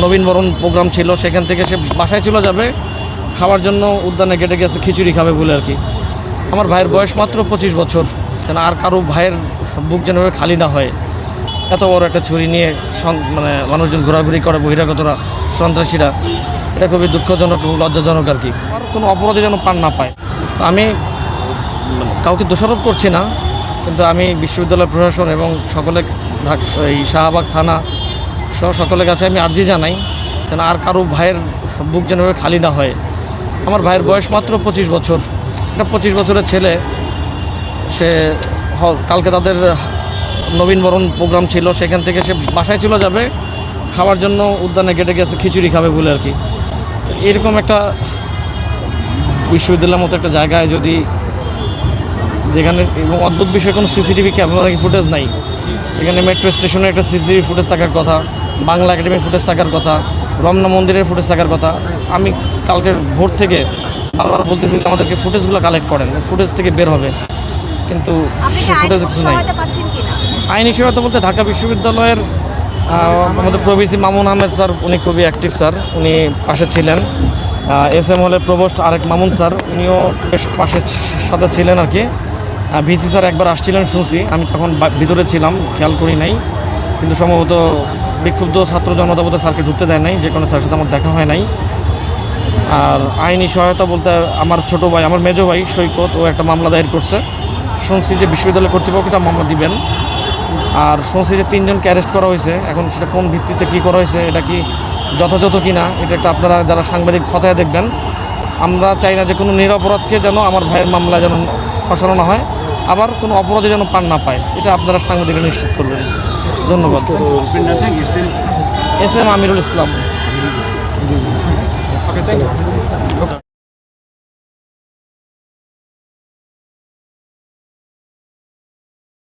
নবীনবরণ programme ছিল, সেখান থেকে সে বাসায় চলে যাবে, খাওয়ার জন্য উদ্যানে গেটে গেছে খিচুড়ি খাবে বলে আর কি। আমার ভাইয়ের বয়স মাত্র 25 বছর, কেন আর কারো ভাইয়ের বুক যেন খালি না হয়। এত বড় একটা ছুরি নিয়ে মানে মানুষজন ঘোরাঘুরি করে, বহিরাগতরা, সন্ত্রাসীরা, এটা খুবই দুঃখজনক এবং লজ্জাজনক আর কি। আর কোনো অপরাধী যেন পার না পায়। আমি কাউকে দোষারোপ করছি না, কিন্তু আমি বিশ্ববিদ্যালয় প্রশাসন এবং সকলে এই শাহবাগ থানা সহ সকলের কাছে আমি আর্জি জানাই, যেন আর কারো ভাইয়ের বুক যেন খালি না হয়। আমার ভাইয়ের বয়স মাত্র 25 বছর, একটা 25 বছরের ছেলে, সে কালকে তাদের নবীনবরণ প্রোগ্রাম ছিল, সেখান থেকে সে বাসায় চলে যাবে, খাওয়ার জন্য উদ্যানে গেটে গেছে খিচুড়ি খাবে বলে আর কি। তো এরকম একটা বিশ্ববিদ্যালয়ের মতো একটা জায়গায় যদি, যেখানে এবং অদ্ভুত বিষয়ে কোনো সিসিটিভি ক্যামেরা ফুটেজ নাই, এখানে মেট্রো স্টেশনে একটা সিসিটিভি ফুটেজ থাকার কথা, বাংলা একাডেমির ফুটেজ থাকার কথা, রমনা মন্দিরের ফুটেজ থাকার কথা। আমি কালকের ভোর থেকে বারবার বলতেছি আমাদেরকে ফুটেজগুলো কালেক্ট করেন, ফুটেজ থেকে বের হবে, কিন্তু সে ফুটেজ কিছু নাই। আইনি সহায়তা বলতে ঢাকা বিশ্ববিদ্যালয়ের আমাদের প্রভিসি মামুন আহমেদ স্যার, উনি খুবই অ্যাক্টিভ স্যার, উনি পাশে ছিলেন। SM হলের প্রভোস্ট আরেক মামুন স্যার, উনিও বেশ পাশের সাথে ছিলেন আর কি। ভিসি স্যার একবার আসছিলেন শুনছি, আমি তখন ভিতরে ছিলাম, খেয়াল করি নাই, কিন্তু সম্ভবত বিক্ষুব্ধ ছাত্র জনতা বলতে স্যারকে ঢুকতে দেয় নাই, যে কোনো স্যারের সাথে আমার দেখা হয় নাই। আর আইনি সহায়তা বলতে আমার ছোটো ভাই, আমার মেজো ভাই সৈকত, ও একটা মামলা দায়ের করছে। শুনছি যে বিশ্ববিদ্যালয় কর্তৃপক্ষ একটা মামলা দিবেন। আর শুনছি যে 3 জনকে অ্যারেস্ট করা হয়েছে। এখন সেটা কোন ভিত্তিতে কী করা হয়েছে, এটা কি যথাযথ কি না, এটা একটা আপনারা যারা সাংবাদিক খতায় দেখবেন। আমরা চাই না যে কোনো নিরপরাধকে যেন আমার ভাইয়ের মামলায় যেন ফাঁসানো না হয়, আবার কোনো অপরাধী যেন পার না পায়, এটা আপনারা সাংবাদিকরা নিশ্চিত করবেন। ধন্যবাদ। SM আমিরুল ইসলাম।